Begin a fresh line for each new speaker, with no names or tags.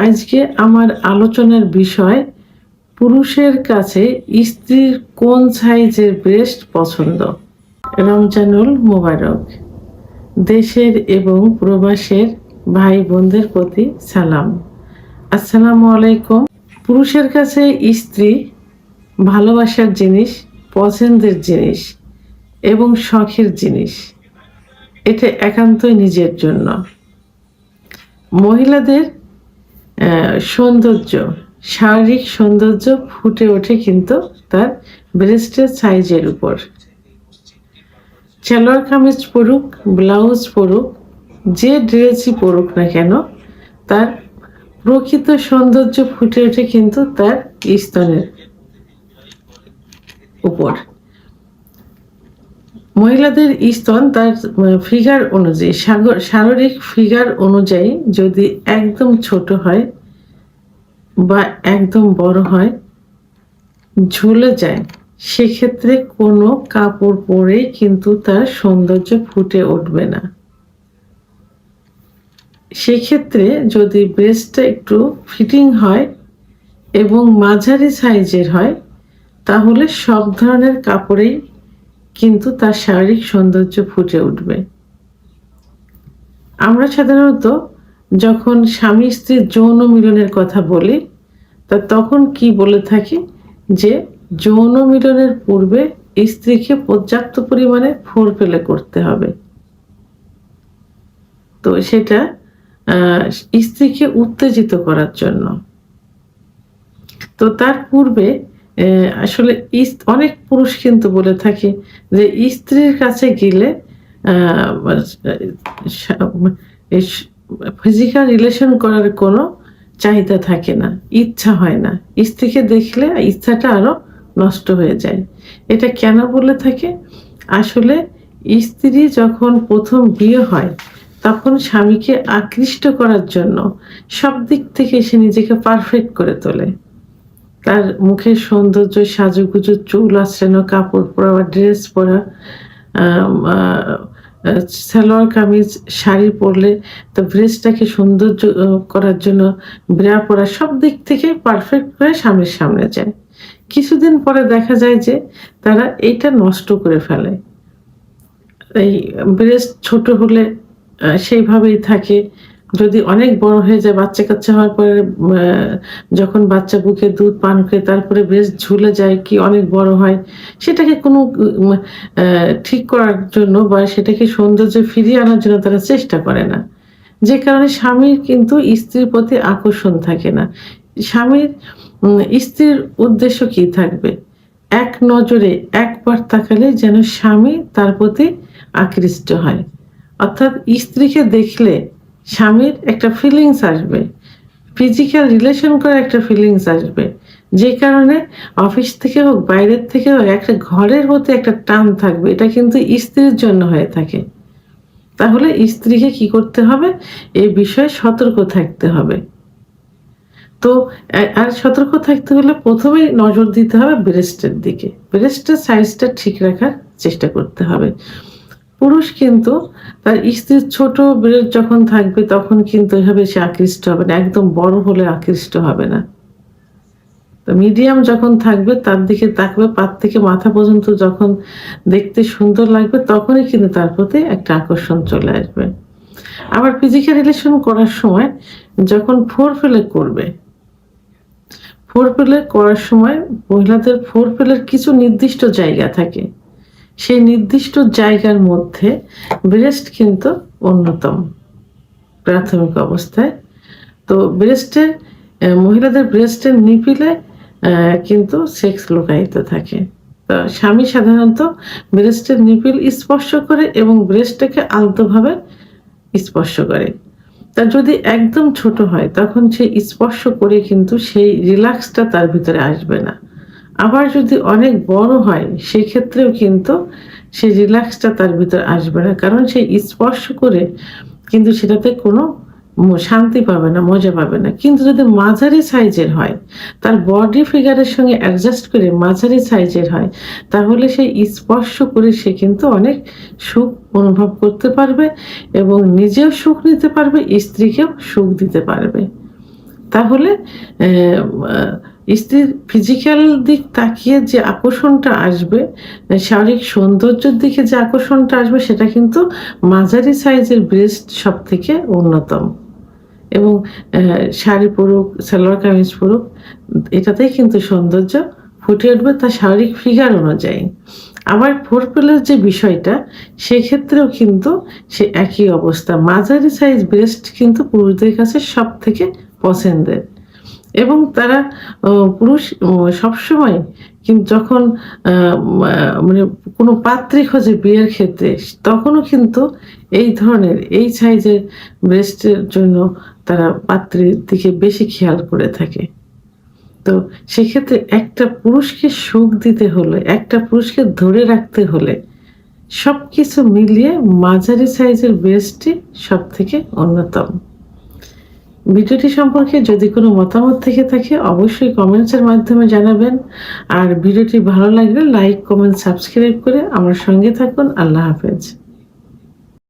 আজকে আমার আলোচনার বিষয় পুরুষের কাছে স্ত্রীর কোন সাইজের ব্রেস্ট পছন্দ। রমজানুল মোবারক। দেশের এবং প্রবাসের ভাই বোনদের প্রতি সালাম। আসসালামু আলাইকুম। পুরুষের কাছে স্ত্রী ভালোবাসার জিনিস, পছন্দের জিনিস এবং শখের জিনিস। এটা একান্তই নিজের জন্য। মহিলাদের সৌন্দর্য, শারীরিক সৌন্দর্য ফুটে ওঠে কিন্তু তার ব্রেস্টের সাইজের উপর। সালোয়ার কামিজ পরুক, ব্লাউজ পরুক, যে ড্রেসই পরুক না কেন, তার প্রকৃত সৌন্দর্য ফুটে ওঠে কিন্তু তার স্তনের উপর। মহিলাদের স্তন তার ফিগার অনুযায়ী, শারীরিক ফিগার অনুযায়ী যদি একদম ছোট হয় বা একদম বড় হয়, ঝুলে যায়, সেক্ষেত্রে কোনো কাপড় পরে কিন্তু তার সৌন্দর্য ফুটে উঠবে না। সেক্ষেত্রে যদি ব্রেস্টটা একটু ফিটিং হয় এবং মাঝারি সাইজের হয়, তাহলে সব ধরনের কাপড়েই কিন্তু তার শারীরিক সৌন্দর্য ফুটে উঠবে। আমরা সাধারণত যখন স্বামী স্ত্রীর যৌন মিলনের কথা বলি, তা তখন কি বলে থাকি যে যৌন মিলনের পূর্বে স্ত্রীকে পর্যাপ্ত পরিমাণে ফোরপ্লে করতে হবে। তো সেটা স্ত্রীকে উত্তেজিত করার জন্য। তো তার পূর্বে আসলে অনেক পুরুষ কিন্তু বলে থাকে যে স্ত্রীর কাছে গেলে ফিজিক্যাল রিলেশন করার কোনো চাহিদা থাকে না, ইচ্ছা হয় না। স্ত্রীকে দেখলে ইচ্ছাটা আরো নষ্ট হয়ে যায়। এটা কেন বলে থাকে? আসলে স্ত্রী যখন প্রথম বিয়ে হয়, তখন স্বামীকে আকৃষ্ট করার জন্য সব দিক থেকে সে নিজেকে পারফেক্ট করে তোলে। তার মুখের সৌন্দর্য, সাজুগুজু, চুল আঁচড়ানো, কাপড় পরা, ড্রেস পরা, সালোয়ার কামিজ, শাড়ি পরলে তো ব্রেস্টটাকে সৌন্দর্য করার জন্য ব্রা পরা, সব দিক থেকে পারফেক্ট হয়ে স্বামীর সামনে যায়। কিছুদিন পরে দেখা যায় যে তারা এইটা নষ্ট করে ফেলে। এই ব্রেস্ট ছোট হলে সেইভাবেই থাকে। যদি অনেক বড় হয়ে যায়, বাচ্চা কাচ্চা হওয়ার পরে যখন বাচ্চা বুকে দুধ পান করে তারপরে ব্রেস্ট ঝুলে যায় কি অনেক বড় হয়, সেটাকে কোনো ঠিক করার জন্য বা সেটাকে সৌন্দর্য ফিরিয়ে আনার জন্য তারা চেষ্টা করে না। যে কারণে স্বামীর কিন্তু স্ত্রীর প্রতি আকর্ষণ থাকে না। স্বামীর স্ত্রীর উদ্দেশ্য কি থাকবে? এক নজরে একবার তাকালে যেন স্বামী তার প্রতি আকৃষ্ট হয়। অর্থাৎ স্ত্রীকে দেখলে স্বামীর একটা ফিলিংস আসবে, ফিজিক্যাল রিলেশন করে একটা ফিলিংস আসবে, যে কারণে অফিস থেকে হোক, বাইরের থেকে হোক, একটা ঘরের হতে একটা টান থাকবে। এটা কিন্তু স্ত্রীর জন্য হয়ে থাকে। তাহলে স্ত্রীকে কি করতে হবে? এই বিষয়ে সতর্ক থাকতে হবে। তো আর সতর্ক থাকতে হলে প্রথমেই নজর দিতে হবে ব্রেস্টের দিকে। ব্রেস্টের সাইজটা ঠিক রাখার চেষ্টা করতে হবে। পুরুষ কিন্তু তার স্ত্রীর ছোট ব্রেস্ট যখন থাকবে তখন কিন্তু এভাবে সে আকৃষ্ট হবে না, একদম বড় হলে আকৃষ্ট হবে না। তো মিডিয়াম যখন থাকবে, তার দিকে তাকবে, পা থেকে মাথা পর্যন্ত যখন দেখতে সুন্দর লাগবে, তখনই কিন্তু তার প্রতি একটা আকর্ষণ চলে আসবে। আবার ফিজিক্যাল রিলেশন করার সময় যখন ফোরপ্লে করবে, ফোরপ্লে করার সময় মহিলাদের ফোরপ্লের কিছু নির্দিষ্ট জায়গা থাকে। সেই নির্দিষ্ট জায়গার মধ্যে ব্রেস্ট কিন্তু অন্যতম প্রাথমিক অবস্থায়। তো ব্রেস্টের মহিলাদের ব্রেস্টের নিপিলে কিন্তু সেক্স লুকায়িত থাকে। তো স্বামী সাধারণত ব্রেস্টের নিপিল স্পর্শ করে এবং ব্রেস্টটাকে আলতোভাবে স্পর্শ করে। তা যদি একদম ছোট হয়, তখন সে স্পর্শ করে কিন্তু সেই রিল্যাক্সটা তার ভিতরে আসবে না। আবার যদি অনেক বড় হয়, সেক্ষেত্রেও কিন্তু সেই রিল্যাক্সটা তার ভিতরে আসবে না, কারণ সে স্পর্শ করে কিন্তু সেটাতে কোনো শান্তি পাবে না, মজা পাবে না। কিন্তু যদি মাঝারি সাইজের হয়, তার বডি ফিগারের সঙ্গে অ্যাডজাস্ট করে মাঝারি সাইজের হয়, তাহলে সেই স্পর্শ করে সে কিন্তু অনেক সুখ অনুভব করতে পারবে এবং নিজেও সুখ নিতে পারবে, স্ত্রীকেও সুখ দিতে পারবে। তাহলে স্ত্রীর ফিজিক্যাল দিক তাকিয়ে যে আকর্ষণটা আসবে, শারীরিক সৌন্দর্যের দিকে যে আকর্ষণটা আসবে, সেটা কিন্তু মাঝারি সাইজের ব্রেস্ট সব থেকে অন্যতম। এবং শাড়ি পরুক, সালোয়ার কামিজ পরুক, এটাতেই কিন্তু সৌন্দর্য ফুটে উঠবে তার শারীরিক ফিগার অনুযায়ী। আবার ফোরপ্লের যে বিষয়টা, সেক্ষেত্রেও কিন্তু সে একই অবস্থা। মাঝারি সাইজ ব্রেস্ট কিন্তু পুরুষদের কাছে সব থেকে পছন্দের, এবং তারা পুরুষ সবসময় কিন্তু যখন মানে কোনো পাত্রী খোঁজে বিয়ের ক্ষেত্রে, তখনও কিন্তু এই ধরনের এই সাইজের ব্রেস্টের জন্য তারা পাত্রীর দিকে বেশি খেয়াল করে থাকে। তো সেক্ষেত্রে একটা পুরুষকে সুখ দিতে হলে, একটা পুরুষকে ধরে রাখতে হলে সবকিছু মিলিয়ে মাঝারি সাইজের ব্রেস্টই সব থেকে অন্যতম। ভিডিওটি সম্পর্কে যদি কোনো মতামত থেকে থাকে অবশ্যই কমেন্টসের মাধ্যমে জানাবেন। আর ভিডিওটি ভালো লাগলে লাইক, কমেন্ট, সাবস্ক্রাইব করে আমার সঙ্গে থাকুন। আল্লাহ হাফেজ।